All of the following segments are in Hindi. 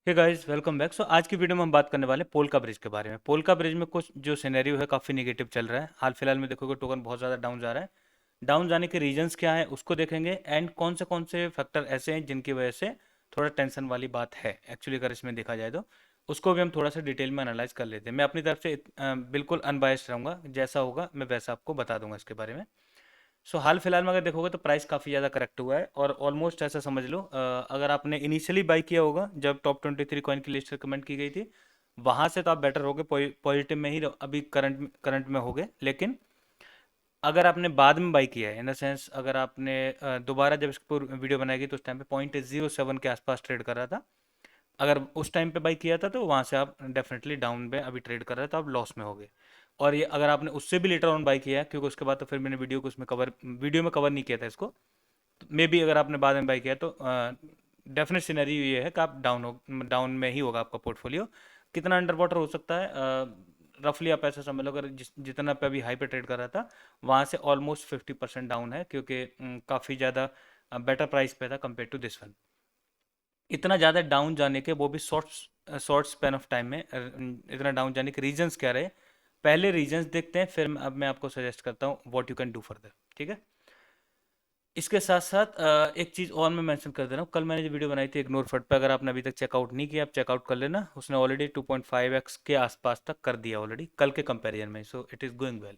हे गाइस, वेलकम बैक। सो आज की वीडियो में हम बात करने वाले हैं पोल्का ब्रिज के बारे में। पोल्का ब्रिज में कुछ जो सिनेरियो है काफ़ी नेगेटिव चल रहा है। हाल फिलहाल में देखोगे टोकन बहुत ज़्यादा डाउन जा रहा है। डाउन जाने के रीजंस क्या हैं उसको देखेंगे, एंड कौन से फैक्टर ऐसे हैं जिनकी वजह से थोड़ा टेंशन वाली बात है एक्चुअली, अगर इसमें देखा जाए तो उसको भी हम थोड़ा सा डिटेल में एनालाइज कर लेते हैं। मैं अपनी तरफ से बिल्कुल अनबायस्ड रहूँगा, जैसा होगा मैं वैसा आपको बता दूंगा इसके बारे में। हाल फिलहाल में अगर देखोगे तो प्राइस काफ़ी ज़्यादा करेक्ट हुआ है, और ऑलमोस्ट ऐसा समझ लो, अगर आपने इनिशियली बाई किया होगा जब टॉप 23 कॉइन की लिस्ट रिकमेंड की गई थी, वहाँ से तो आप बेटर होगे, पॉजिटिव में ही अभी करंट में होगे। लेकिन अगर आपने बाद में बाई किया है, इन द सेंस अगर आपने दोबारा जब इसको वीडियो बनाएगी तो उस टाइम पे 0.07 के आसपास ट्रेड कर रहा था, अगर उस टाइम पे बाई किया था तो वहाँ से आप डेफिनेटली डाउन में अभी ट्रेड कर रहे थे, तो आप लॉस में होगे। और ये अगर आपने उससे भी लेटर ऑन बाई किया है, क्योंकि उसके बाद तो फिर मैंने वीडियो में कवर नहीं किया था इसको, तो मे बी अगर आपने बाद में बाई किया तो डेफिनेट सिनेरियो ये है कि आप डाउन में ही होगा आपका पोर्टफोलियो। कितना अंडर वाटर हो सकता है, रफली आप ऐसा समझ लो, अगर जितना पे अभी हाई पे ट्रेड कर रहा था वहाँ से ऑलमोस्ट 50% डाउन है, क्योंकि काफ़ी ज़्यादा बेटर प्राइस पे था कंपेयर टू दिस वन। इतना ज़्यादा डाउन जाने के, वो भी शॉर्ट स्पैन ऑफ टाइम में, इतना डाउन जाने के रीजंस क्या रहे, पहले रीजंस देखते हैं, फिर अब मैं आपको सजेस्ट करता हूँ what you can do further. ठीक है। इसके साथ साथ एक चीज़ और मैं मेंशन कर दे रहा हूँ, कल मैंने जो वीडियो बनाई थी इग्नोर फट पे, अगर आपने अभी तक चेकआउट नहीं किया आप चेकआउट कर लेना। उसने ऑलरेडी 2.5x के आसपास तक कर दिया ऑलरेडी कल के कंपैरिजन में, so it is going well.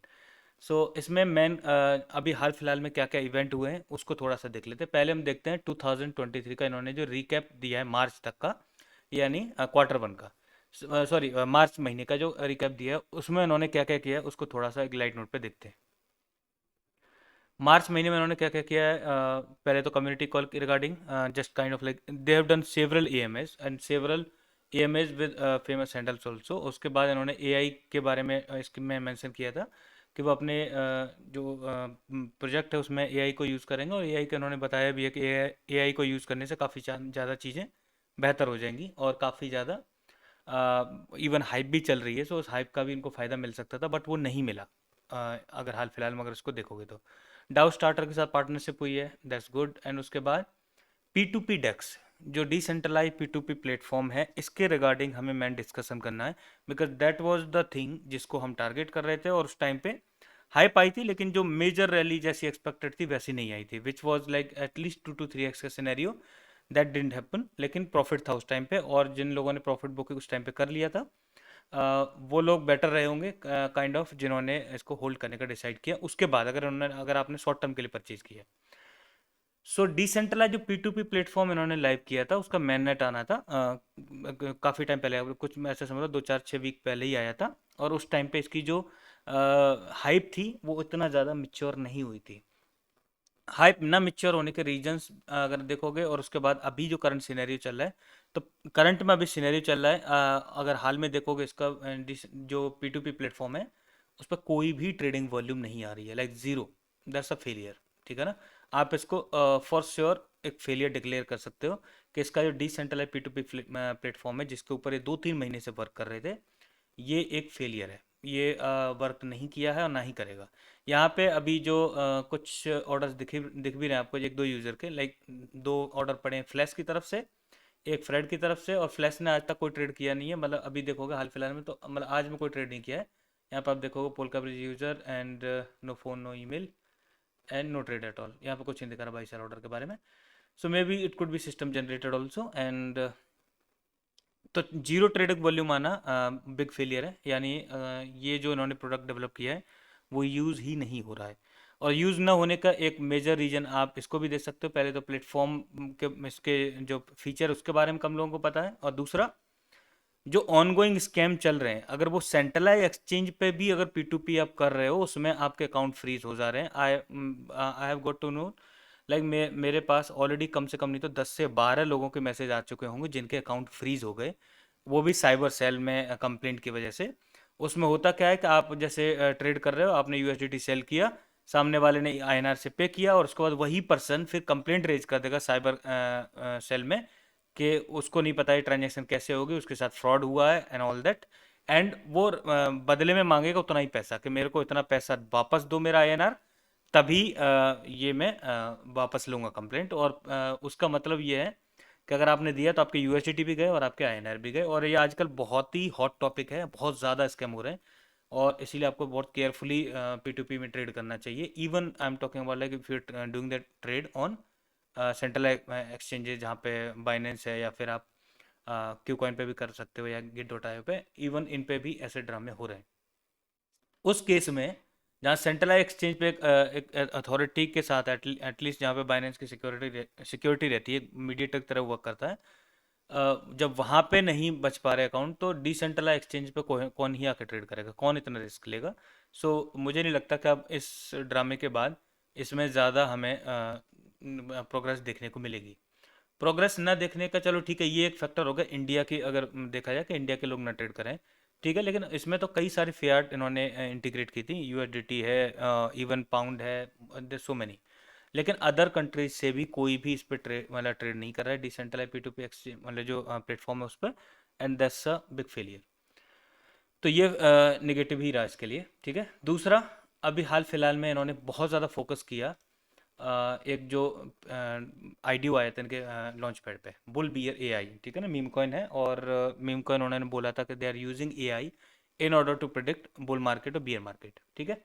इसमें मैन अभी हाल फिलहाल में क्या क्या इवेंट हुए हैं उसको थोड़ा सा देख लेते हैं। पहले हम देखते हैं 2023 का इन्होंने जो रिकैप दिया है मार्च तक का, यानी क्वार्टर वन का, सॉरी मार्च महीने का जो रिकैप दिया है उसमें इन्होंने क्या क्या किया है उसको थोड़ा सा एक लाइट नोट पे देखते हैं। मार्च महीने में उन्होंने क्या क्या किया है, पहले तो community call regarding just kind of like they have done several AMS and several AMS with famous handles also. उसके बाद इन्होंने एआई के बारे में इसके में मेंशन किया था कि वो अपने जो प्रोजेक्ट है उसमें एआई को यूज़ करेंगे, और एआई के उन्होंने बताया भी है कि एआई को यूज़ करने से काफ़ी ज़्यादा चीज़ें बेहतर हो जाएंगी, और काफ़ी ज़्यादा इवन हाइप भी चल रही है, सो उस हाइप का भी इनको फ़ायदा मिल सकता था, बट वो नहीं मिला। अगर हाल फिलहाल में अगर इसको देखोगे तो डाउ स्टार्टर के साथ पार्टनरशिप हुई है, दैट्स गुड। एंड उसके बाद पी टू पी डेक्स, जो decentralise P to P platform है, इसके रिगार्डिंग हमें मैन डिस्कशन करना है, because that was the thing जिसको हम टारगेट कर रहे थे, और उस टाइम पे हाइप आई थी, लेकिन जो मेजर रैली जैसी एक्सपेक्टेड थी वैसी नहीं आई थी, which was like at least 2 to 3x का सिनेरियो। दैट डिडंट हैपन, लेकिन प्रॉफिट था उस टाइम पे, और जिन लोगों ने प्रॉफिट बुकिंग उस टाइम पे कर लिया था, वो लोग बेटर रहे होंगे काइंड ऑफ, जिन्होंने इसको होल्ड करने का डिसाइड किया उसके बाद, अगर आपने शॉर्ट टर्म के लिए परचेज किया। डिसेंट्रलाइज जो पी टू पी प्लेटफॉर्म इन्होंने लाइव किया था उसका मेन नेट आना था काफ़ी टाइम पहले, कुछ ऐसे समझ लो 2 4 6 वीक पहले ही आया था, और उस टाइम पे इसकी जो हाइप थी वो इतना ज़्यादा मिच्योर नहीं हुई थी। हाइप ना मिच्योर होने के रीजंस अगर देखोगे, और उसके बाद अभी जो करंट सिनेरियो चल रहा है, तो करंट में अभी सिनेरियो चल रहा है, अगर हाल में देखोगे इसका जो पी टू पी प्लेटफॉर्म है उस पर कोई भी ट्रेडिंग वॉल्यूम नहीं आ रही है, like zero. That's a failure. ठीक है ना। आप इसको फॉर श्योर एक फेलियर डिक्लेयर कर सकते हो कि इसका जो decentralise P to P platform है जिसके ऊपर ये 2 3 महीने से वर्क कर रहे थे, ये एक फेलियर है। ये वर्क नहीं किया है और ना ही करेगा। यहाँ पे अभी जो कुछ ऑर्डर्स दिख भी रहे हैं आपको, एक दो यूज़र के, लाइक दो ऑर्डर पड़े हैं फ्लैश की तरफ से, एक फ्रेड की तरफ से, और फ्लैश ने आज तक कोई ट्रेड किया नहीं है, मतलब अभी देखोगे हाल फिलहाल में तो, मतलब आज में कोई ट्रेड नहीं किया है। यहाँ पे आप देखोगे Polka Bridge user and no phone no email and no trade at all, यहाँ पे कुछ नहीं दिखा रहा भाई सर ऑर्डर के बारे में। So maybe it could be system generated also, and तो जीरो ट्रेडिंग वॉल्यूम आना बिग फेलियर है, यानी ये जो इन्होंने प्रोडक्ट डेवलप किया है वो यूज़ ही नहीं हो रहा है। और यूज़ ना होने का एक मेजर रीज़न आप इसको भी देख सकते हो, पहले तो प्लेटफॉर्म के इसके जो फीचर उसके बारे में कम लोगों को पता है, और दूसरा जो ऑनगोइंग स्कैम चल रहे हैं, अगर वो सेंट्रलाइज एक्सचेंज पे भी अगर पी टू पी आप कर रहे हो उसमें आपके अकाउंट फ्रीज हो जा रहे हैं। I have got to know, like मेरे पास ऑलरेडी कम से कम नहीं तो 10 से 12 लोगों के मैसेज आ चुके होंगे जिनके अकाउंट फ्रीज हो गए, वो भी साइबर सेल में कंप्लेंट की वजह से। उसमें होता क्या है कि आप जैसे ट्रेड कर रहे हो, आपने यूएसडीटी सेल किया, सामने वाले ने आईएनआर से पे किया, और उसके बाद वही पर्सन फिर कंप्लेंट रेज कर देगा साइबर सेल में कि उसको नहीं पता है ट्रांजेक्शन कैसे होगी, उसके साथ फ्रॉड हुआ है एंड ऑल दैट। एंड वो बदले में मांगेगा उतना ही पैसा कि मेरे को इतना पैसा वापस दो मेरा आईएनआर, तभी ये मैं वापस लूँगा कंप्लेंट। और उसका मतलब ये है कि अगर आपने दिया तो आपके यूएसडीटी भी गए और आपके आईएनआर भी गए, और ये आजकल बहुत ही हॉट टॉपिक है, बहुत ज़्यादा स्कैम हो रहे हैं, और इसीलिए आपको बहुत केयरफुली P2P में ट्रेड करना चाहिए। Even I am talking about like if you doing that trade on central exchanges जहाँ पे बाइनेंस है, या फिर आप क्यू कॉइन पे भी कर सकते हो या Git.io पे, इवन इन पे भी ऐसे ड्रामे हो रहे हैं। उस केस में जहाँ सेंट्रलाइज एक्सचेंज पे एक अथॉरिटी के साथ एटलीस्ट जहाँ पे बाइनेंस की सिक्योरिटी रहती है, मीडिएटर की तरह वर्क करता है, जब वहाँ पे नहीं बच पा रहे अकाउंट, तो डिसेंट्रलाइज एक्सचेंज पे कौन ही आके ट्रेड करेगा, कौन इतना रिस्क लेगा। सो मुझे नहीं लगता कि अब इस ड्रामे के बाद इसमें ज़्यादा हमें प्रोग्रेस देखने को मिलेगी। प्रोग्रेस ना देखने का, चलो ठीक है, ये एक फैक्टर होगा इंडिया की, अगर देखा जाए कि इंडिया के लोग ना ट्रेड करें, ठीक है, लेकिन इसमें तो कई सारी फियाट इन्होंने इंटीग्रेट की थी, यूएसडीटी है, इवन पाउंड है, देयर सो मैनी। लेकिन अदर कंट्रीज से भी कोई भी इस पर ट्रेड नहीं कर रहा है डिसेंट्रलाइज P2P एक्सचेंज मतलब जो प्लेटफॉर्म है उस पर, and that's a big failure. तो ये निगेटिव ही रहा इसके लिए, ठीक है। दूसरा, अभी हाल फिलहाल में इन्होंने बहुत ज़्यादा फोकस किया, एक जो आईडीओ आया था इनके लॉन्च पैड पे, बुल बियर एआई, ठीक है ना, मीम कॉइन है, और मीम कॉइन उन्होंने बोला था कि they are using AI in order to predict bull market और बियर मार्केट, ठीक है।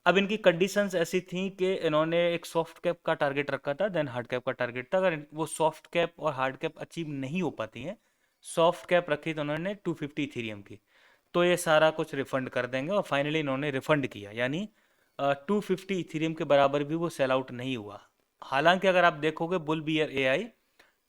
अब इनकी कंडीशंस ऐसी थी कि इन्होंने एक सॉफ्ट कैप का टारगेट रखा था, देन हार्ड कैप का टारगेट था। अगर वो सॉफ्ट कैप और हार्ड कैप अचीव नहीं हो पाती हैं, सॉफ्ट कैप रखी तो उन्होंने 250 इथीरियम की, तो ये सारा कुछ रिफंड कर देंगे, और फाइनली इन्होंने रिफंड किया, यानी 250 इथीरियम के बराबर भी वो सेल आउट नहीं हुआ। हालांकि अगर आप देखोगे बुल बियर एआई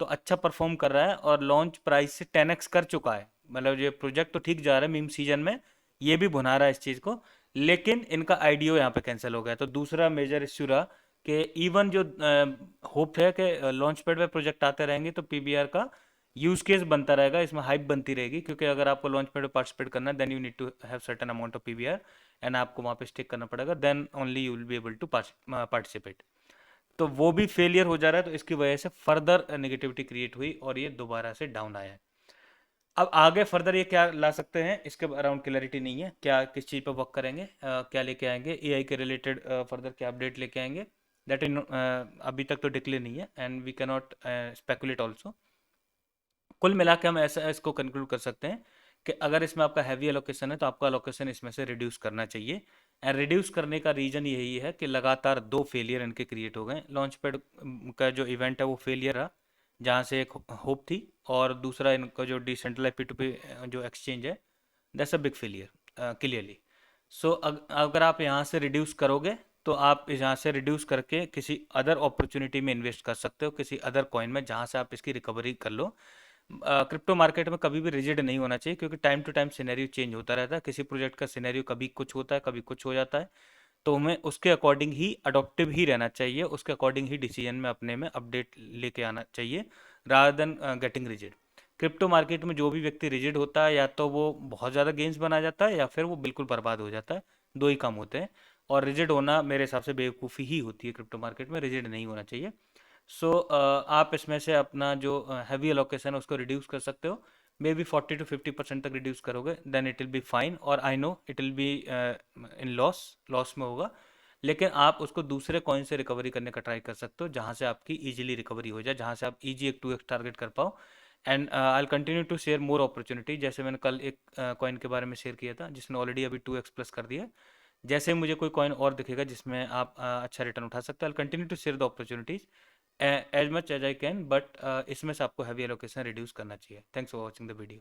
तो अच्छा परफॉर्म कर रहा है, और लॉन्च प्राइस से 10x कर चुका है, मतलब ये प्रोजेक्ट तो ठीक जा रहा है मीम सीजन में, ये भी भुना रहा है इस चीज़ को, लेकिन इनका आईडीओ यहाँ पे कैंसिल हो गया। तो दूसरा मेजर इश्यू रहा कि इवन जो होप है कि लॉन्च पैड पे प्रोजेक्ट आते रहेंगे तो पीबीआर का यूज केस बनता रहेगा, इसमें हाइप बनती रहेगी, क्योंकि अगर आपको लॉन्च पैड पे पार्टिसिपेट करना है, then you need to have certain amount of PBR, and आपको वहाँ पे स्टिक करना पड़ेगा, then only you will be able to participate. तो वो भी फेलियर हो जा रहा है, तो इसकी वजह से फर्दर नेगेटिविटी क्रिएट हुई और ये दोबारा से डाउन आया है। अब आगे फर्दर ये क्या ला सकते हैं, इसके अराउंड क्लैरिटी नहीं है, क्या किस चीज़ पर वर्क करेंगे, क्या लेके आएंगे एआई के रिलेटेड, फर्दर क्या अपडेट लेके आएंगे, दैट इन अभी तक तो डिक्लेयर नहीं है, and we can not speculate also. कुल मिला के हम ऐसा इसको कंक्लूड कर सकते हैं कि अगर इसमें आपका हैवी एलोकेशन है तो आपका एलोकेशन इसमें से रिड्यूस करना चाहिए, एंड रिड्यूस करने का रीज़न यही है कि लगातार 2 फेलियर इनके क्रिएट हो गए। लॉन्च पैड का जो इवेंट है वो फेलियर रहा, जहाँ से एक होप थी, और दूसरा इनका जो डिसेंट्रलाइज P2P जो एक्सचेंज है, that's a big failure clearly. So अगर आप यहाँ से रिड्यूस करोगे तो आप यहाँ से रिड्यूस करके किसी अदर अपॉर्चुनिटी में इन्वेस्ट कर सकते हो, किसी अदर कॉइन में, जहाँ से आप इसकी रिकवरी कर लो। क्रिप्टो मार्केट में कभी भी रिजिड नहीं होना चाहिए, क्योंकि time to time scenario change होता रहता है, किसी प्रोजेक्ट का सिनेरियो कभी कुछ होता है, कभी कुछ हो जाता है, तो हमें उसके अकॉर्डिंग ही अडोप्टिव ही रहना चाहिए, उसके अकॉर्डिंग ही डिसीजन में अपने में अपडेट लेके आना चाहिए, rather than getting rigid. Crypto market में जो भी व्यक्ति रिजिड होता है, या तो वो बहुत ज़्यादा गेंस बना जाता है, या फिर वो बिल्कुल बर्बाद हो जाता है, दो ही काम होते हैं, और रिजिड होना मेरे हिसाब से बेवकूफ़ी ही होती है, क्रिप्टो मार्केट में रिजिड नहीं होना चाहिए। सो आप इसमें से अपना जो हैवी एलोकेशन है उसको रिड्यूस कर सकते हो, मे बी 40 to 50% तक रिड्यूस करोगे, then it will be fine, और I know it will be in loss में होगा, लेकिन आप उसको दूसरे कॉइन से रिकवरी करने का ट्राई कर सकते हो, जहाँ से आपकी इजीली रिकवरी हो जाए, जहाँ से आप इजी एक 2x टारगेट कर पाओ। And I will continue to share more opportunity, जैसे मैंने कल एक कॉइन के बारे में शेयर किया था जिसने ऑलरेडी अभी 2x प्लस कर दिया है। जैसे मुझे कोई कॉइन और दिखेगा जिसमें आप अच्छा रिटर्न उठा सकते हो, I will continue to share the opportunities as much as I can, but इसमें से आपको हैवी एलोकेशन रिड्यूस करना चाहिए। Thanks for watching the video.